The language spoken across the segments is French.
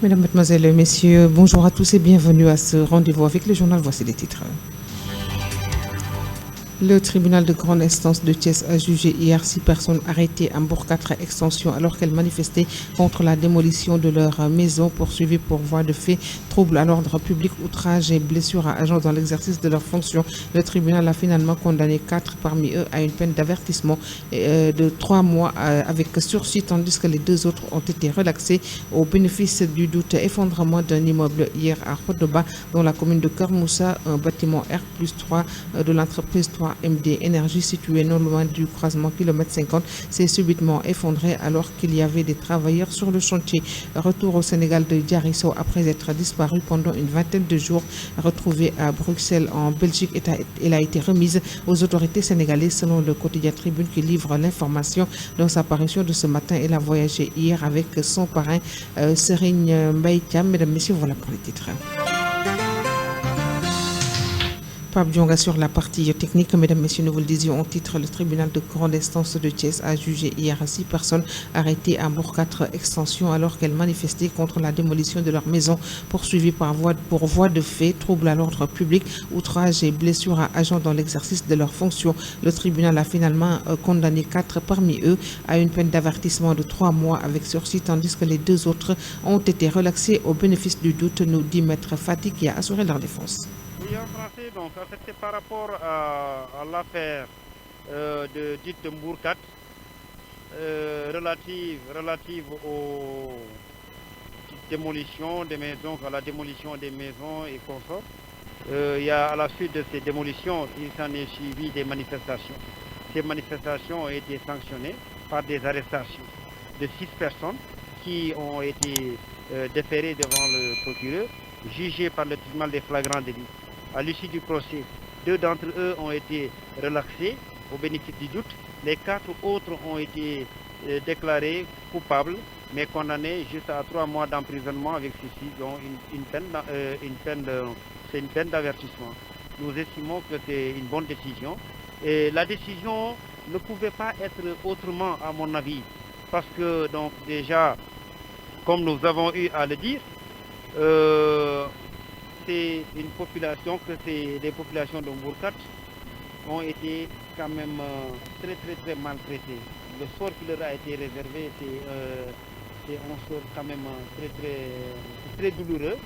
Mesdames, Mesdemoiselles et Messieurs, bonjour à tous et bienvenue à ce rendez-vous avec le journal. Voici les titres. Le tribunal de grande instance de Thiès a jugé hier 6 personnes arrêtées à Mbour 4 extensions alors qu'elles manifestaient contre la démolition de leur maison, poursuivies pour voie de fait, trouble à l'ordre public, outrage et blessures à agents dans l'exercice de leurs fonctions. Le tribunal a finalement condamné 4 parmi eux à une peine d'avertissement de 3 mois avec sursis, tandis que les 2 autres ont été relaxés au bénéfice du doute. Effondrement d'un immeuble hier à Khodoba, dans la commune de Kermoussa, un bâtiment R+3 de l'entreprise 3 MD Énergie situé non loin du croisement km 50 s'est subitement effondré alors qu'il y avait des travailleurs sur le chantier. Retour au Sénégal de Diarisso après être disparu pendant une vingtaine de jours. Retrouvée à Bruxelles en Belgique, elle a été remise aux autorités sénégalaises selon le quotidien Tribune qui livre l'information. Dans sa parution de ce matin, elle a voyagé hier avec son parrain Serigne Mbaye Thiam. Mesdames, Messieurs, voilà pour les titres. Pape Dionga sur la partie technique. Mesdames, Messieurs, nous vous le disions en titre, le tribunal de grande instance de Thiès a jugé hier 6 personnes arrêtées à Mbour 4 extensions alors qu'elles manifestaient contre la démolition de leur maison, poursuivies pour voie de fait, trouble à l'ordre public, outrage et blessures à agents dans l'exercice de leurs fonctions. Le tribunal a finalement condamné 4 parmi eux à une peine d'avertissement de 3 mois avec sursis, tandis que les 2 autres ont été relaxés au bénéfice du doute, nous dit Maître Fati qui a assuré leur défense. Oui, en français, donc, en fait, c'est par rapport à l'affaire de dite de Mbour 4, relative aux démolitions des maisons, à la démolition des maisons et consorts. Il y a, à la suite de ces démolitions, il s'en est suivi des manifestations. Ces manifestations ont été sanctionnées par des arrestations de 6 personnes qui ont été déférées devant le procureur, jugées par le tribunal des flagrants délits. À l'issue du procès, 2 d'entre eux ont été relaxés au bénéfice du doute. Les 4 autres ont été déclarés coupables, mais condamnés juste à 3 mois d'emprisonnement avec ceci, dont une peine d'avertissement. Nous estimons que c'est une bonne décision. Et la décision ne pouvait pas être autrement, à mon avis, parce que donc déjà, comme nous avons eu à le dire, c'est une population les populations de Mbour 4 ont été quand même très maltraitées. Le sort qui leur a été réservé, c'est un sort quand même très douloureux.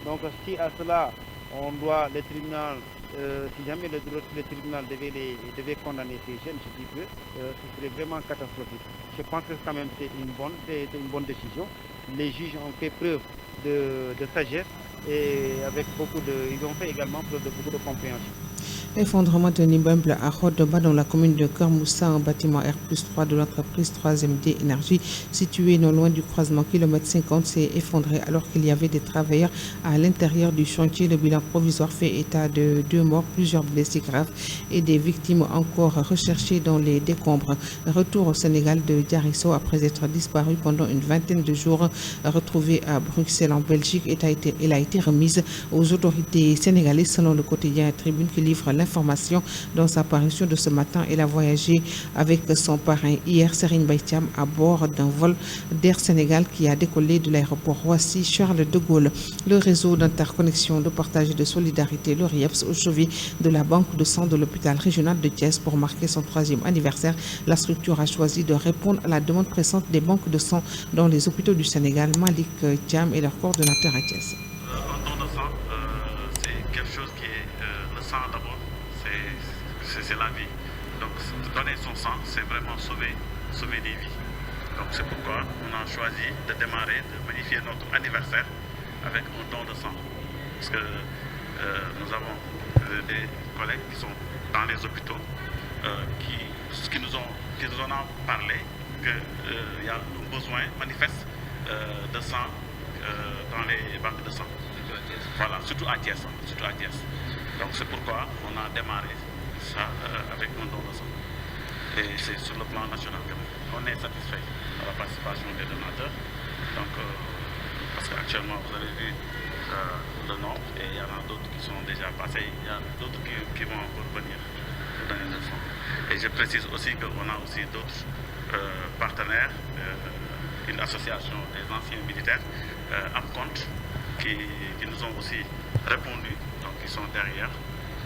Donc si à cela on doit le tribunal, si jamais le tribunal devait condamner ces jeunes, je dis que ce serait vraiment catastrophique. Je pense que quand même c'est une bonne décision. Les juges ont fait preuve de sagesse et ils ont fait également preuve de beaucoup de compréhension. Effondrement d'un immeuble à Khodoba dans la commune de Kermoussa, un bâtiment R+3 de l'entreprise 3MD Énergie situé non loin du croisement km 50 s'est effondré alors qu'il y avait des travailleurs à l'intérieur du chantier. Le bilan provisoire fait état de 2 morts, plusieurs blessés graves et des victimes encore recherchées dans les décombres. Retour au Sénégal de Diarisso après être disparu pendant une vingtaine de jours. Retrouvée à Bruxelles en Belgique, elle a été remise aux autorités sénégalaises selon le quotidien Tribune qui livre l'information. Dans sa parution de ce matin, elle a voyagé avec son parrain hier, Serigne Mbaye Thiam, à bord d'un vol d'Air Sénégal qui a décollé de l'aéroport Roissy-Charles de Gaulle. Le réseau d'interconnexion, de partage et de solidarité, le RIEPS, au chevet de la banque de sang de l'hôpital régional de Thiès pour marquer son 3e anniversaire. La structure a choisi de répondre à la demande pressante des banques de sang dans les hôpitaux du Sénégal. Malik Thiam est leur coordonnateur à Thiès. Un don de sang, c'est quelque chose qui est le sang d'abord. C'est la vie. Donc donner son sang, c'est vraiment sauver des vies. Donc c'est pourquoi on a choisi de démarrer, de magnifier notre anniversaire avec un don de sang. Parce que nous avons des collègues qui sont dans les hôpitaux qui nous ont parlé qu'il y a un besoin manifeste de sang dans les banques de sang. Voilà, surtout à Thiès. Donc c'est pourquoi on a démarré ça avec un don de sang. Et c'est sur le plan national que on est satisfait par la participation des donateurs. Donc, parce qu'actuellement, vous avez vu le nombre et il y en a d'autres qui sont déjà passés, il y a d'autres qui vont encore venir pour donner le sang. Et je précise aussi qu'on a aussi d'autres partenaires une association des anciens militaires, AMCONT, qui nous ont aussi répondu, donc ils sont derrière.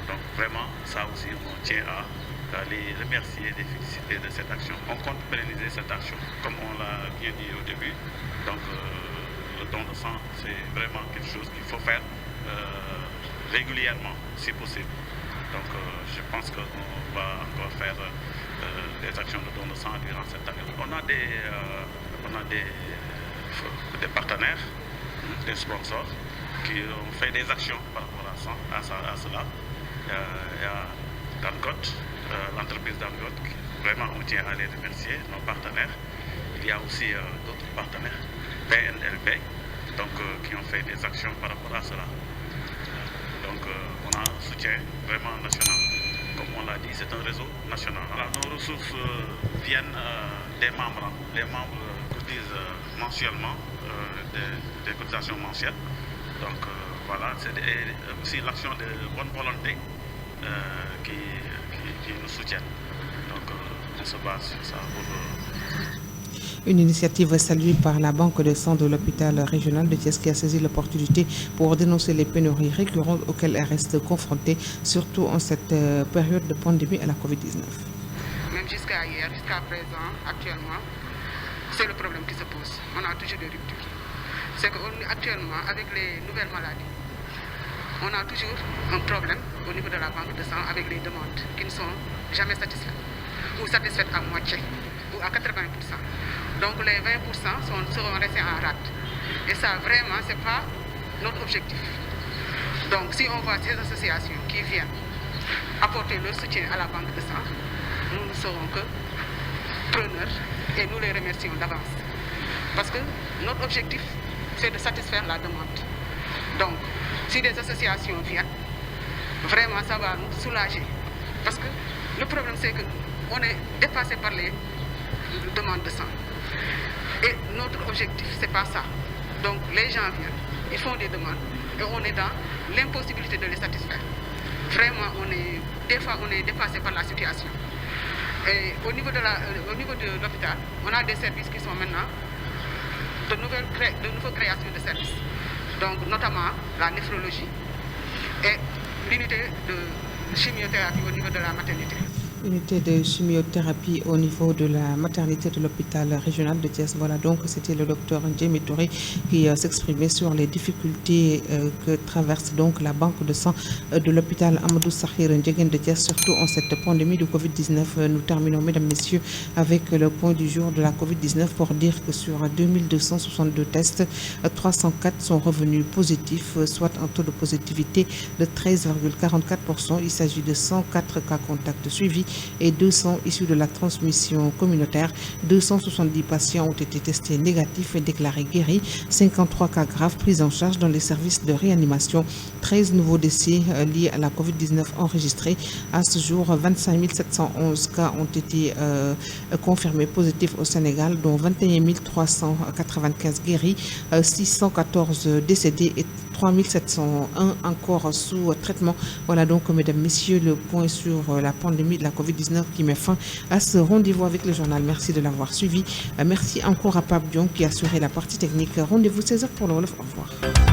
Donc vraiment, ça aussi, on tient à les remercier et les féliciter de cette action. On compte pérenniser cette action, comme on l'a bien dit au début. Donc le don de sang, c'est vraiment quelque chose qu'il faut faire régulièrement, si possible. Donc je pense qu'on va encore faire des actions de don de sang durant cette année. On a des partenaires, des sponsors qui ont fait des actions par rapport à cela. Il y a Dangote, l'entreprise Dangote, vraiment on tient à les remercier, nos partenaires. Il y a aussi d'autres partenaires, PNLB, donc qui ont fait des actions par rapport à cela. Donc on a un soutien vraiment national. Comme on l'a dit, c'est un réseau national. Alors, nos ressources viennent des membres. Les membres cotisent mensuellement des cotisations mensuelles. Donc voilà, c'est aussi l'action de bonne volonté qui nous soutiennent. Donc on se base sur ça pour... Une initiative saluée par la Banque de sang de l'hôpital régional de Thiès qui a saisi l'opportunité pour dénoncer les pénuries récurrentes auxquelles elle reste confrontée, surtout en cette période de pandémie à la Covid-19. Même jusqu'à hier, jusqu'à présent, actuellement, c'est le problème qui se pose. On a toujours des ruptures. C'est qu'actuellement, avec les nouvelles maladies, on a toujours un problème au niveau de la banque de sang avec les demandes qui ne sont jamais satisfaites ou satisfaites à moitié ou à 80%. Donc les 20% seront restés en rate. Et ça, vraiment, ce n'est pas notre objectif. Donc si on voit ces associations qui viennent apporter leur soutien à la banque de sang, nous ne serons que preneurs et nous les remercions d'avance. Parce que notre objectif, c'est de satisfaire la demande. Donc, si des associations viennent, vraiment ça va nous soulager. Parce que le problème, c'est qu'on est dépassé par les demandes de sang. Et notre objectif, ce n'est pas ça. Donc les gens viennent, ils font des demandes et on est dans l'impossibilité de les satisfaire. Vraiment, des fois, on est dépassé par la situation. Et au niveau de l'hôpital, on a des services qui sont maintenant de nouvelles créations de services. Donc notamment la néphrologie et l'unité de chimiothérapie au niveau de la maternité. Unité de chimiothérapie au niveau de la maternité de l'hôpital régional de Thiès. Voilà, donc c'était le docteur Ndjemi Touré qui s'exprimait sur les difficultés que traverse donc la banque de sang de l'hôpital Amadou Sakhir Ndiéguène de Thiès, surtout en cette pandémie de Covid-19. Nous terminons, mesdames, messieurs, avec le point du jour de la Covid-19 pour dire que sur 2262 tests, 304 sont revenus positifs, soit un taux de positivité de 13,44%. Il s'agit de 104 cas contacts suivis et 200 issus de la transmission communautaire. 270 patients ont été testés négatifs et déclarés guéris. 53 cas graves pris en charge dans les services de réanimation. 13 nouveaux décès liés à la Covid-19 enregistrés. À ce jour, 25 711 cas ont été confirmés positifs au Sénégal, dont 21 395 guéris, 614 décédés et 3701 encore sous traitement. Voilà donc, mesdames, messieurs, le point sur la pandémie de la Covid-19 qui met fin à ce rendez-vous avec le journal. Merci de l'avoir suivi. Merci encore à Pape Dion qui a assuré la partie technique. Rendez-vous 16h pour le Wolof. Au revoir.